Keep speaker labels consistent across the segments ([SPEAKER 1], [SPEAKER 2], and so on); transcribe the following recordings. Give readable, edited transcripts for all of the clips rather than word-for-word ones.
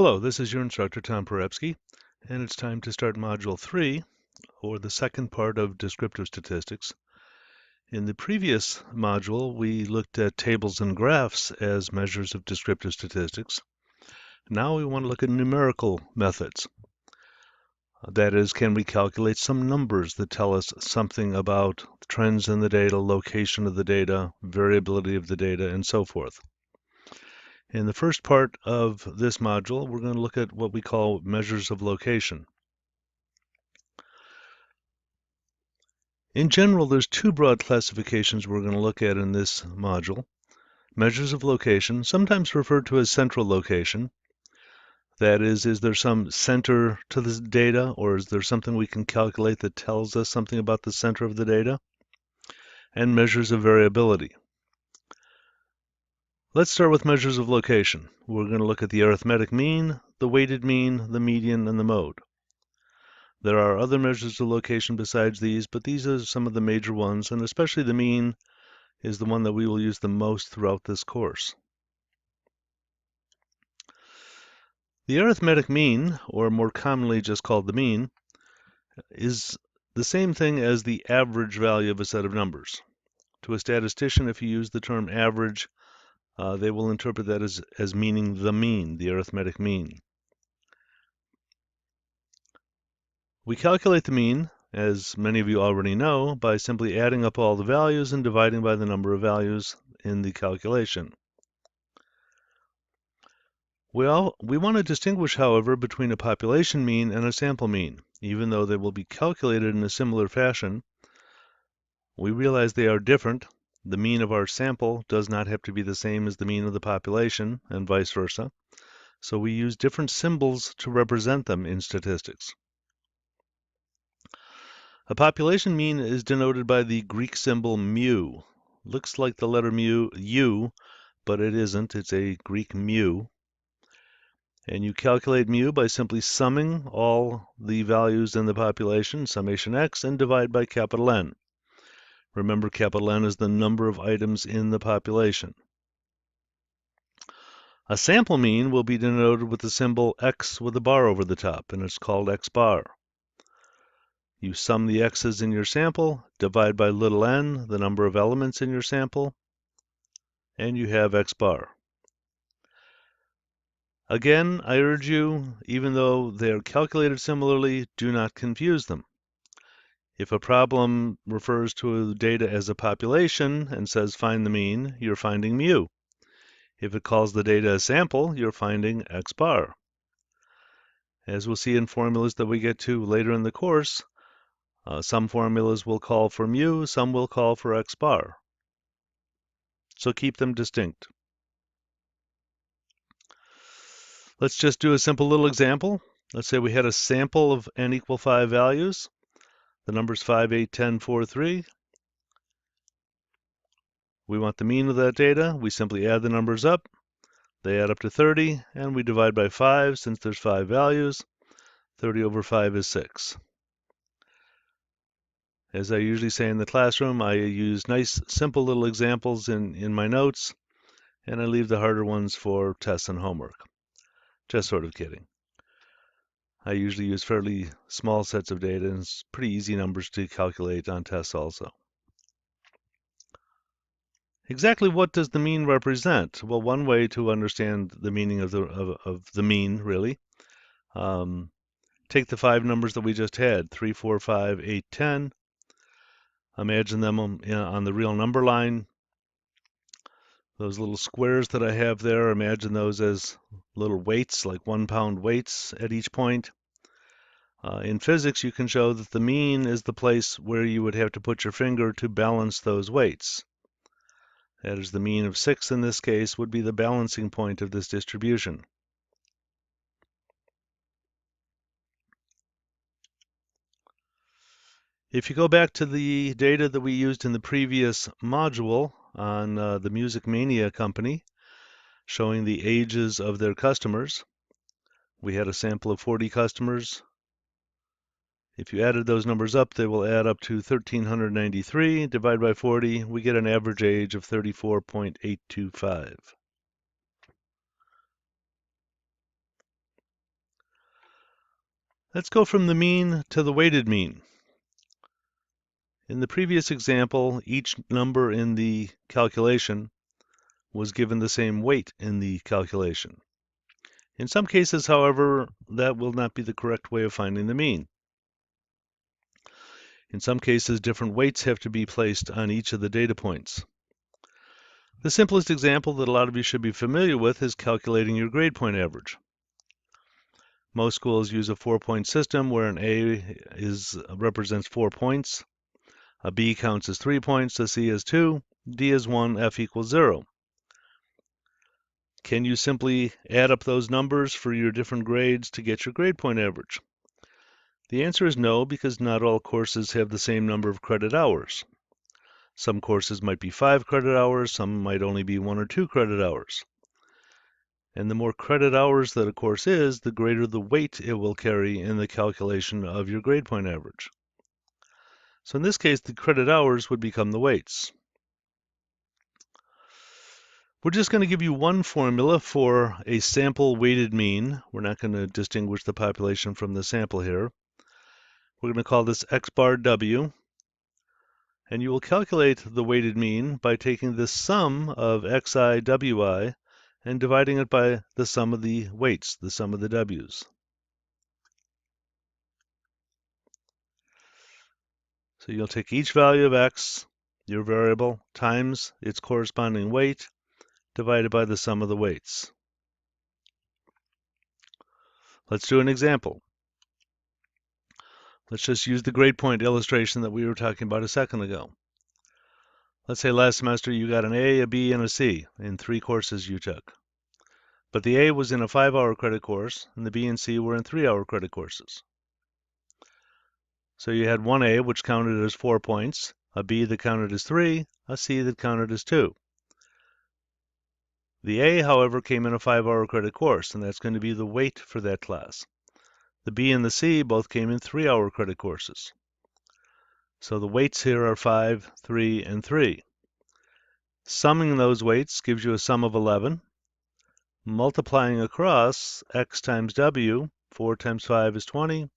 [SPEAKER 1] Hello, this is your instructor, Tom Porepsky, and it's time to start Module 3, or the second part of descriptive statistics. In the previous module, we looked at tables and graphs as measures of descriptive statistics. Now we want to look at numerical methods. That is, can we calculate some numbers that tell us something about trends in the data, location of the data, variability of the data, and so forth. In the first part of this module, we're going to look at what we call measures of location. In general, there's two broad classifications we're going to look at in this module. Measures of location, sometimes referred to as central location. That is there some center to the data, or is there something we can calculate that tells us something about the center of the data? And measures of variability. Let's start with measures of location. We're going to look at the arithmetic mean, the weighted mean, the median, and the mode. There are other measures of location besides these, but these are some of the major ones, and especially the mean is the one that we will use the most throughout this course. The arithmetic mean, or more commonly just called the mean, is the same thing as the average value of a set of numbers. To a statistician, if you use the term average, they will interpret that as meaning the mean, the arithmetic mean. We calculate the mean, as many of you already know, by simply adding up all the values and dividing by the number of values in the calculation. We want to distinguish, however, between a population mean and a sample mean. Even though they will be calculated in a similar fashion, we realize they are different. The mean of our sample does not have to be the same as the mean of the population, and vice versa. So we use different symbols to represent them in statistics. A population mean is denoted by the Greek symbol mu. Looks like the letter U, but it isn't. It's a Greek mu. And you calculate mu by simply summing all the values in the population, summation x, and divide by capital N. Remember, capital N is the number of items in the population. A sample mean will be denoted with the symbol x with a bar over the top, and it's called x bar. You sum the x's in your sample, divide by little n, the number of elements in your sample, and you have x bar. Again, I urge you, even though they are calculated similarly, do not confuse them. If a problem refers to data as a population and says find the mean, you're finding mu. If it calls the data a sample, you're finding x bar. As we'll see in formulas that we get to later in the course, some formulas will call for mu, some will call for x bar. So keep them distinct. Let's just do a simple little example. Let's say we had a sample of n equal 5 values. The numbers 5, 8, 10, 4, 3. We want the mean of that data. We simply add the numbers up. They add up to 30, and we divide by 5 since there's 5 values. 30 over 5 is 6. As I usually say in the classroom, I use nice, simple little examples in my notes, and I leave the harder ones for tests and homework. Just sort of kidding. I usually use fairly small sets of data, and it's pretty easy numbers to calculate on tests also. Exactly what does the mean represent? Well, one way to understand the meaning of the mean, really, take the 5 numbers that we just had, 3, 4, 5, 8, 10. Imagine them on the real number line. Those little squares that I have there, imagine those as little weights, like 1-pound weights at each point. In physics, you can show that the mean is the place where you would have to put your finger to balance those weights. That is, the mean of 6 in this case would be the balancing point of this distribution. If you go back to the data that we used in the previous module on the Music Mania company, showing the ages of their customers, we had a sample of 40 customers. If you added those numbers up, they will add up to 1,393. Divide by 40, we get an average age of 34.825. Let's go from the mean to the weighted mean. In the previous example, each number in the calculation was given the same weight in the calculation. In some cases, however, that will not be the correct way of finding the mean. In some cases, different weights have to be placed on each of the data points. The simplest example that a lot of you should be familiar with is calculating your grade point average. Most schools use a 4-point system where an A represents 4 points, a B counts as 3 points, a C as 2, D as 1, F equals 0. Can you simply add up those numbers for your different grades to get your grade point average? The answer is no, because not all courses have the same number of credit hours. Some courses might be 5 credit hours, some might only be 1 or 2 credit hours. And the more credit hours that a course is, the greater the weight it will carry in the calculation of your grade point average. So in this case, the credit hours would become the weights. We're just going to give you one formula for a sample weighted mean. We're not going to distinguish the population from the sample here. We're going to call this x bar w, and you will calculate the weighted mean by taking the sum of xi wi and dividing it by the sum of the weights, the sum of the w's. So you'll take each value of x, your variable, times its corresponding weight, divided by the sum of the weights. Let's do an example. Let's just use the grade point illustration that we were talking about a second ago. Let's say last semester you got an A, a B, and a C in 3 courses you took. But the A was in a 5-hour credit course, and the B and C were in 3-hour credit courses. So you had one A which counted as 4 points, a B that counted as 3, a C that counted as 2. The A, however, came in a 5-hour credit course, and that's going to be the weight for that class. The B and the C both came in 3-hour credit courses. So the weights here are 5, 3, and 3. Summing those weights gives you a sum of 11. Multiplying across x times w, 4 times 5 is 20,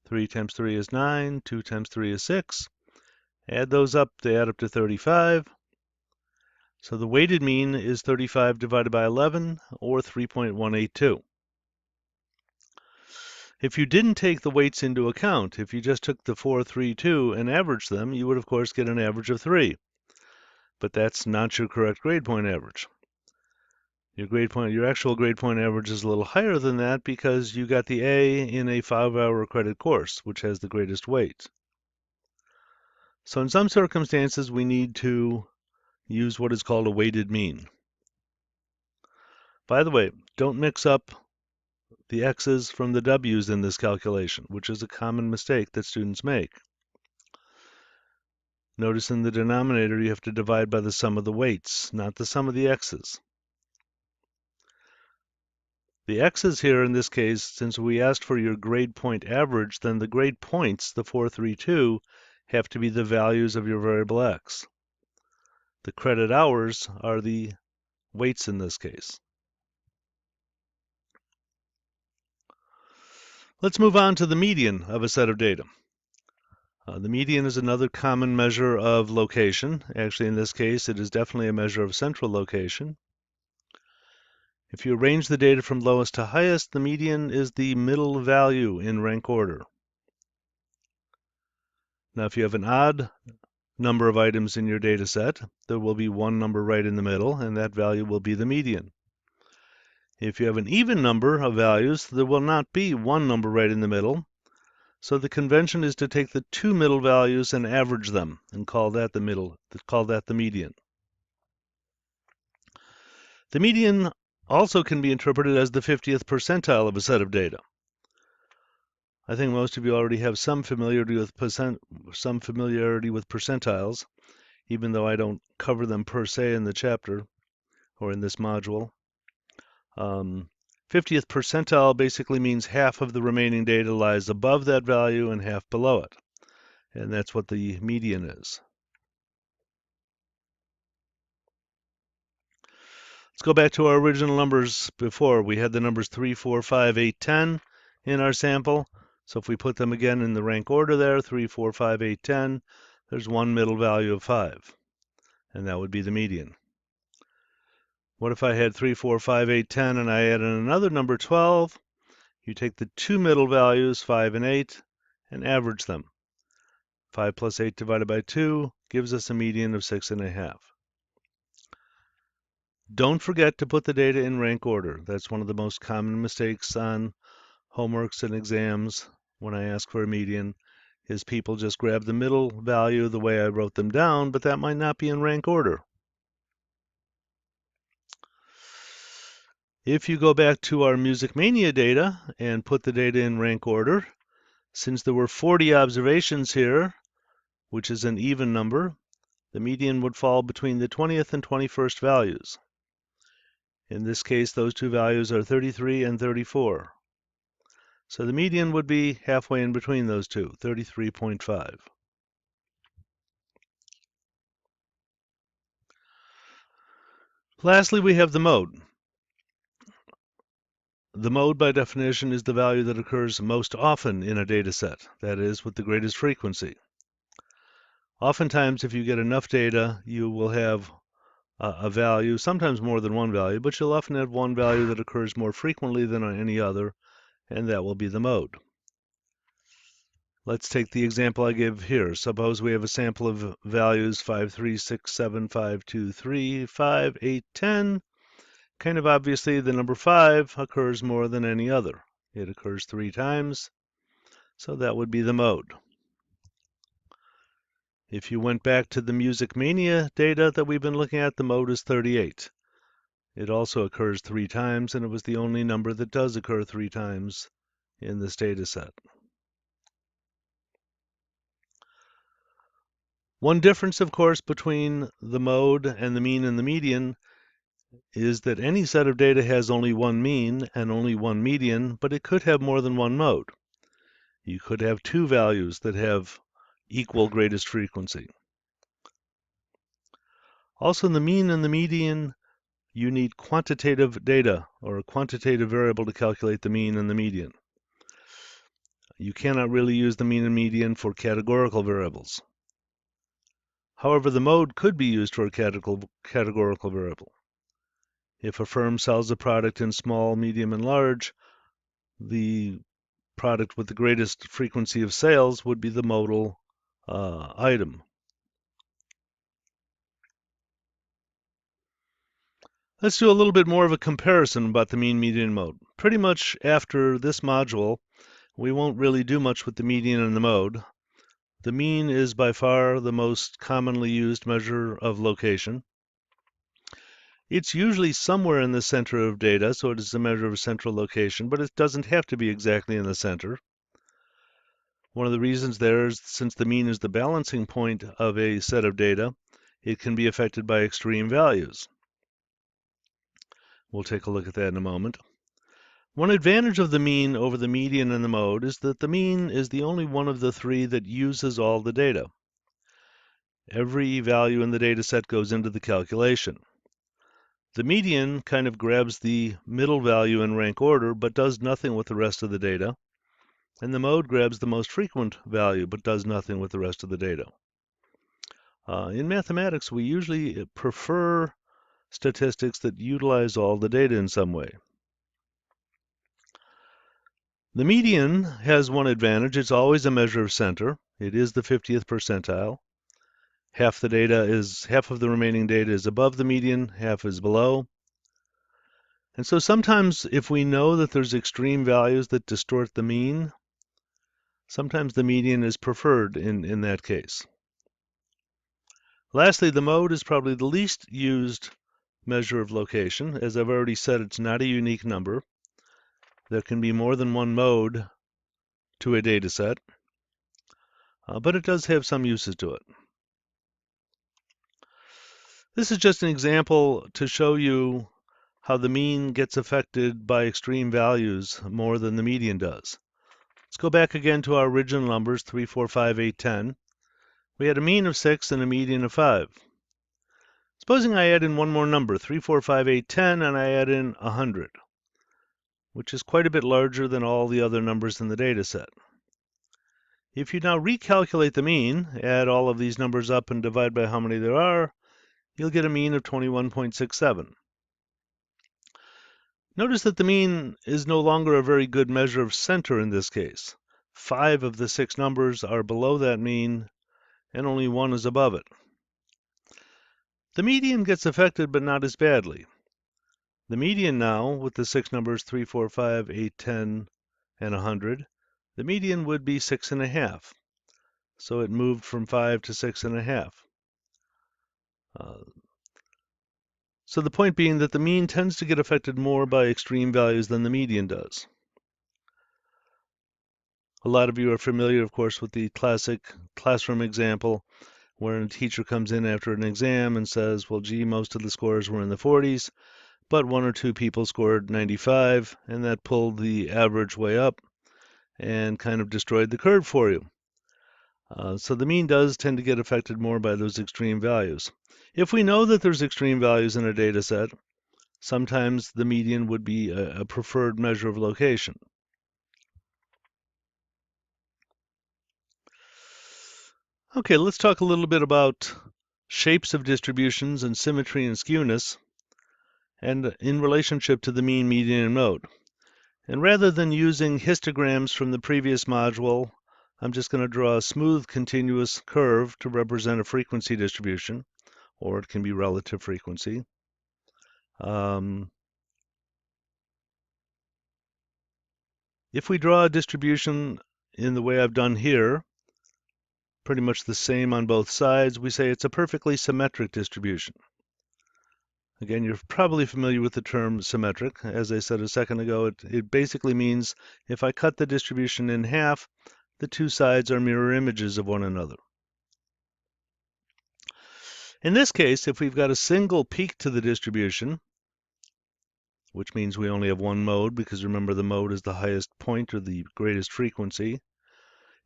[SPEAKER 1] 3 times 3 is 9, 2 times 3 is 6. Add those up, they add up to 35. So the weighted mean is 35 divided by 11, or 3.182. If you didn't take the weights into account, if you just took the 4, 3, 2 and averaged them, you would of course get an average of 3. But that's not your correct grade point average. Your actual grade point average is a little higher than that because you got the A in a 5-hour credit course, which has the greatest weight. So in some circumstances, we need to use what is called a weighted mean. By the way, don't mix up the x's from the w's in this calculation, which is a common mistake that students make. Notice in the denominator you have to divide by the sum of the weights, not the sum of the x's. The x's here in this case, since we asked for your grade point average, then the grade points, the 4, 3, 2, have to be the values of your variable x. The credit hours are the weights in this case. Let's move on to the median of a set of data. The median is another common measure of location. Actually, in this case, it is definitely a measure of central location. If you arrange the data from lowest to highest, the median is the middle value in rank order. Now, if you have an odd number of items in your data set, there will be one number right in the middle, and that value will be the median. If you have an even number of values, there will not be one number right in the middle. So the convention is to take the 2 middle values and average them and call that the median. The median also can be interpreted as the 50th percentile of a set of data. I think most of you already have some familiarity with percentiles, even though I don't cover them per se in the chapter or in this module. 50th percentile basically means half of the remaining data lies above that value and half below it. And that's what the median is. Let's go back to our original numbers before. We had the numbers 3, 4, 5, 8, 10 in our sample. So if we put them again in the rank order there, 3, 4, 5, 8, 10, there's one middle value of 5, and that would be the median. What if I had 3, 4, 5, 8, 10, and I added another number 12? You take the two middle values, 5 and 8, and average them. 5 plus 8 divided by 2 gives us a median of 6.5. Don't forget to put the data in rank order. That's one of the most common mistakes on homeworks and exams when I ask for a median, is people just grab the middle value the way I wrote them down, but that might not be in rank order. If you go back to our Music Mania data and put the data in rank order, since there were 40 observations here, which is an even number, the median would fall between the 20th and 21st values. In this case, those two values are 33 and 34. So the median would be halfway in between those two, 33.5. Lastly, we have the mode. The mode, by definition, is the value that occurs most often in a data set, that is, with the greatest frequency. Oftentimes, if you get enough data, you will have a value, sometimes more than one value, but you'll often have one value that occurs more frequently than on any other, and that will be the mode. Let's take the example I give here. Suppose we have a sample of values 5, 3, 6, 7, 5, 2, 3, 5, 8, 10. Kind of obviously, the number 5 occurs more than any other. It occurs 3 times, so that would be the mode. If you went back to the Music Mania data that we've been looking at, the mode is 38. It also occurs 3 times, and it was the only number that does occur 3 times in this data set. One difference, of course, between the mode and the mean and the median is that any set of data has only one mean and only one median, but it could have more than one mode. You could have two values that have equal greatest frequency. Also, in the mean and the median, you need quantitative data or a quantitative variable to calculate the mean and the median. You cannot really use the mean and median for categorical variables. However, the mode could be used for a categorical variable. If a firm sells a product in small, medium, and large, the product with the greatest frequency of sales would be the modal item. Let's do a little bit more of a comparison about the mean, median, and mode. Pretty much after this module, we won't really do much with the median and the mode. The mean is by far the most commonly used measure of location. It's usually somewhere in the center of data, so it is a measure of central location, but it doesn't have to be exactly in the center. One of the reasons there is since the mean is the balancing point of a set of data, it can be affected by extreme values. We'll take a look at that in a moment. One advantage of the mean over the median and the mode is that the mean is the only one of the three that uses all the data. Every value in the data set goes into the calculation. The median kind of grabs the middle value in rank order, but does nothing with the rest of the data. And the mode grabs the most frequent value, but does nothing with the rest of the data. In mathematics, we usually prefer statistics that utilize all the data in some way. The median has one advantage. It's always a measure of center. It is the 50th percentile. Half of the remaining data is above the median, half is below. And so sometimes if we know that there's extreme values that distort the mean, sometimes the median is preferred in that case. Lastly, the mode is probably the least used measure of location. As I've already said, it's not a unique number. There can be more than one mode to a data set, but it does have some uses to it. This is just an example to show you how the mean gets affected by extreme values more than the median does. Let's go back again to our original numbers, 3, 4, 5, 8, 10. We had a mean of 6 and a median of 5. Supposing I add in one more number, 3, 4, 5, 8, 10, and I add in 100, which is quite a bit larger than all the other numbers in the data set. If you now recalculate the mean, add all of these numbers up and divide by how many there are, you'll get a mean of 21.67. Notice that the mean is no longer a very good measure of center in this case. 5 of the 6 numbers are below that mean, and only 1 is above it. The median gets affected, but not as badly. The median now, with the 6 numbers 3, 4, 5, 8, 10, and 100, the median would be 6.5. So it moved from 5 to 6.5. So the point being that the mean tends to get affected more by extreme values than the median does. A lot of you are familiar, of course, with the classic classroom example where a teacher comes in after an exam and says, well, gee, most of the scores were in the 40s, but 1 or 2 people scored 95, and that pulled the average way up and kind of destroyed the curve for you. So the mean does tend to get affected more by those extreme values. If we know that there's extreme values in a data set, sometimes the median would be a preferred measure of location. Okay, let's talk a little bit about shapes of distributions and symmetry and skewness, and in relationship to the mean, median, and mode. And rather than using histograms from the previous module, I'm just going to draw a smooth continuous curve to represent a frequency distribution, or it can be relative frequency. If we draw a distribution in the way I've done here, pretty much the same on both sides, we say it's a perfectly symmetric distribution. Again, you're probably familiar with the term symmetric. As I said a second ago, it basically means if I cut the distribution in half, the two sides are mirror images of one another. In this case, if we've got a single peak to the distribution, which means we only have one mode, because remember the mode is the highest point or the greatest frequency.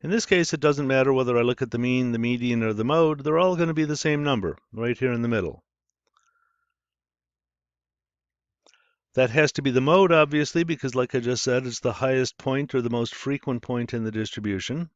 [SPEAKER 1] In this case, it doesn't matter whether I look at the mean, the median, or the mode, they're all going to be the same number, right here in the middle. That has to be the mode, obviously, because like I just said, it's the highest point or the most frequent point in the distribution.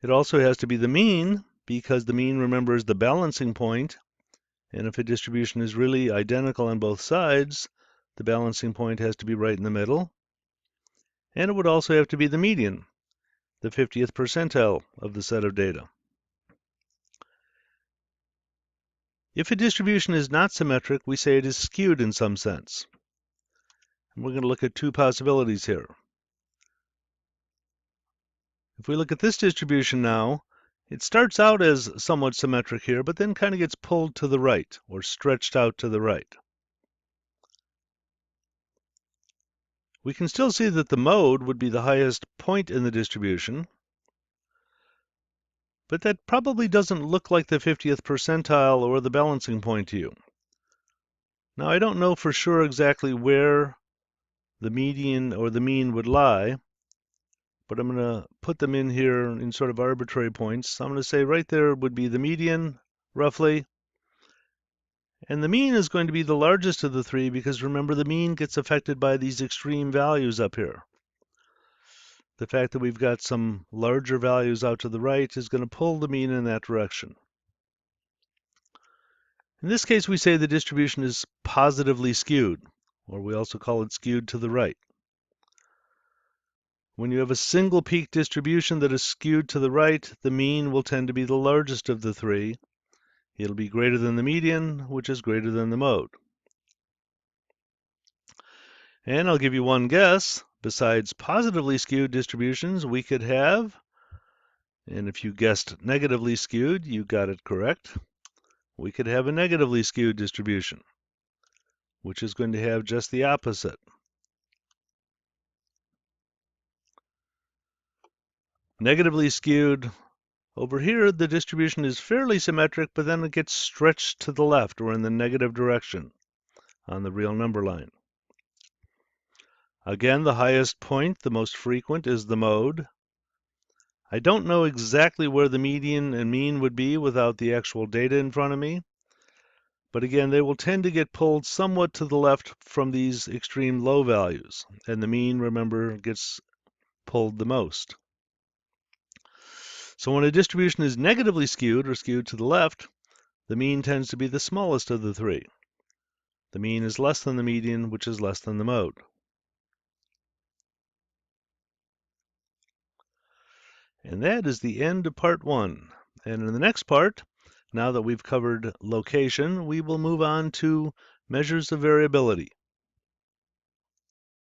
[SPEAKER 1] It also has to be the mean, because the mean, remember, is the balancing point. And if a distribution is really identical on both sides, the balancing point has to be right in the middle. And it would also have to be the median, the 50th percentile of the set of data. If a distribution is not symmetric, we say it is skewed in some sense. And we're going to look at two possibilities here. If we look at this distribution now, it starts out as somewhat symmetric here, but then kind of gets pulled to the right or stretched out to the right. We can still see that the mode would be the highest point in the distribution, but that probably doesn't look like the 50th percentile or the balancing point to you. Now, I don't know for sure exactly where the median or the mean would lie, but I'm going to put them in here in sort of arbitrary points. So I'm going to say right there would be the median, roughly, and the mean is going to be the largest of the three because remember the mean gets affected by these extreme values up here. The fact that we've got some larger values out to the right is going to pull the mean in that direction. In this case, we say the distribution is positively skewed, or we also call it skewed to the right. When you have a single peak distribution that is skewed to the right, the mean will tend to be the largest of the three. It'll be greater than the median, which is greater than the mode. And I'll give you one guess. Besides positively skewed distributions, we could have, and if you guessed negatively skewed, you got it correct. We could have a negatively skewed distribution, which is going to have just the opposite. Negatively skewed, over here the distribution is fairly symmetric, but then it gets stretched to the left or in the negative direction on the real number line. Again, the highest point, the most frequent, is the mode. I don't know exactly where the median and mean would be without the actual data in front of me. But again, they will tend to get pulled somewhat to the left from these extreme low values. And the mean, remember, gets pulled the most. So when a distribution is negatively skewed or skewed to the left, the mean tends to be the smallest of the three. The mean is less than the median, which is less than the mode. And that is the end of part 1. And in the next part, now that we've covered location, we will move on to measures of variability.